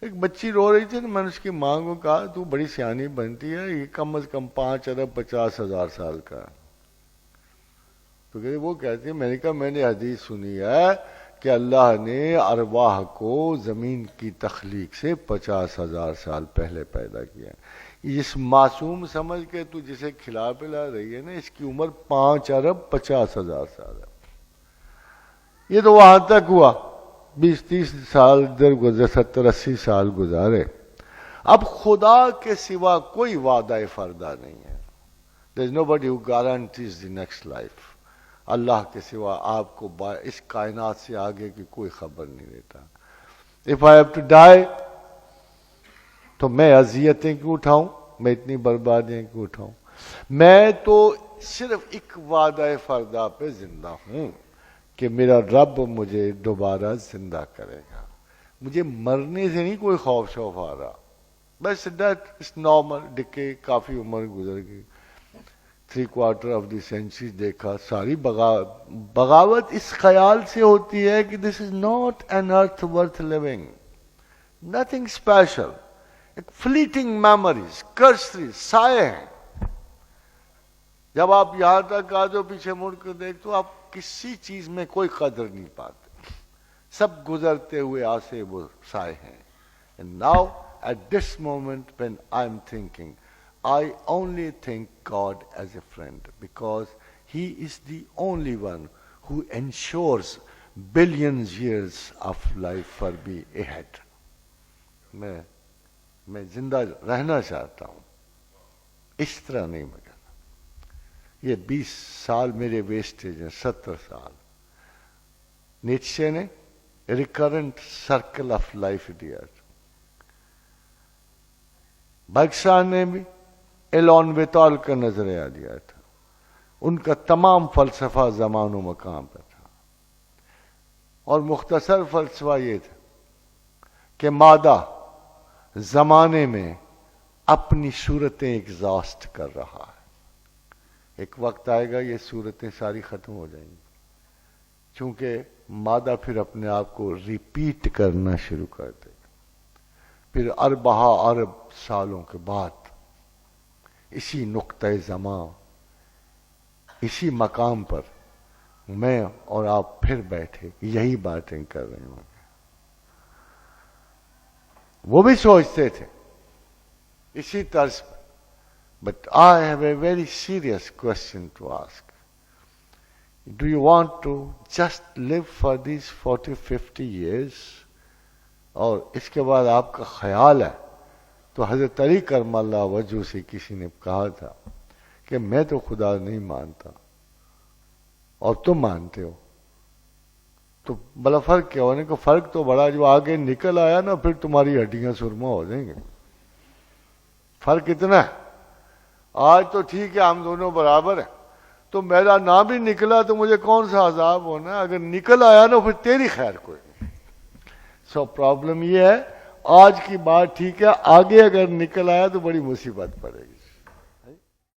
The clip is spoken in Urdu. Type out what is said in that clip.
ایک بچی رو رہی تھی تو میں نے اس کی ماں کو کہا تو بڑی سیانی بنتی ہے، یہ کم از کم 5,50,000 سال کا ہے۔ تو کہتے وہ کہتی ہے، میں نے کہا میں نے حدیث سنی ہے کہ اللہ نے ارواح کو زمین کی تخلیق سے 50,000 سال پہلے پیدا کیا ہے۔ اس معصوم سمجھ کے تو جسے کھلا پلا رہی ہے نا، اس کی عمر 5,50,000 سال ہے۔ یہ تو وہاں تک ہوا، 20-30 سال ادھر گزرے، 70-80 سال گزارے۔ اب خدا کے سوا کوئی وعدہ فردہ نہیں ہے۔ There is nobody who guarantees the next life۔ اللہ کے سوا آپ کو اس کائنات سے آگے کی کوئی خبر نہیں دیتا۔ If I have to die تو میں اذیتیں کیوں اٹھاؤں، میں اتنی بربادیاں کیوں اٹھاؤں؟ میں تو صرف ایک وعدہ فردہ پہ زندہ ہوں کہ میرا رب مجھے دوبارہ زندہ کرے گا۔ مجھے مرنے سے نہیں کوئی خوف شوف آ رہا، بس ڈیتھ از نارمل، ڈکے، کافی عمر گزر گئی، 3/4 آف دی سینچری دیکھا، ساری بغاوت اس خیال سے ہوتی ہے کہ this is not an earth worth living, nothing special, ایک فلیٹنگ میموریز، کرسری سائے ہیں۔ جب آپ یہاں تک آ جاؤ پیچھے مڑ کر دیکھ تو آپ کسی چیز میں کوئی قدر نہیں پاتے، سب گزرتے ہوئے آسے وہ سائے ہیں۔ And now at this moment when I'm thinking, I only think God as a friend because He is the only one who ensures billions years of life for me ahead۔ میں زندہ رہنا چاہتا ہوں، اس طرح نہیں میں کہتا۔ یہ 20 سال میرے ویسٹیج ہیں، 70 سال۔ نیچے نے ریکرنٹ سرکل آف لائف دیا، بکسا نے بھی ایلون ویتال کا نظریہ دیا تھا، ان کا تمام فلسفہ زمان و مکان پہ تھا، اور مختصر فلسفہ یہ تھا کہ مادہ زمانے میں اپنی صورتیں ایگزاسٹ کر رہا ہے، ایک وقت آئے گا یہ صورتیں ساری ختم ہو جائیں گی، چونکہ مادہ پھر اپنے آپ کو ریپیٹ کرنا شروع کر دے گا۔ پھر ارب سالوں کے بعد اسی نقطۂ زمان، اسی مقام پر میں اور آپ پھر بیٹھے یہی باتیں کر رہے ہوں گے۔ وہ بھی سوچتے تھے اسی طرز پر۔ But I have a very serious question to ask۔ Do you want to just live for these 40-50 years؟ اور اس کے بعد آپ کا خیال ہے تو حضرت علی کرم اللہ وجہ سے کسی نے کہا تھا کہ میں تو خدا نہیں مانتا اور تم مانتے ہو، تو بلا فرق کیا ہونے کا؟ فرق تو بڑا، جو آگے نکل آیا نا پھر تمہاری ہڈیاں سرما ہو جائیں گے، فرق اتنا ہے۔ آج تو ٹھیک ہے ہم دونوں برابر ہیں، تو میرا نام بھی نکلا تو مجھے کون سا عذاب ہونا ہے؟ اگر نکل آیا نا پھر تیری خیر کوئی نہیں۔ سو پرابلم یہ ہے، آج کی بات ٹھیک ہے، آگے اگر نکل آیا تو بڑی مصیبت پڑے گی۔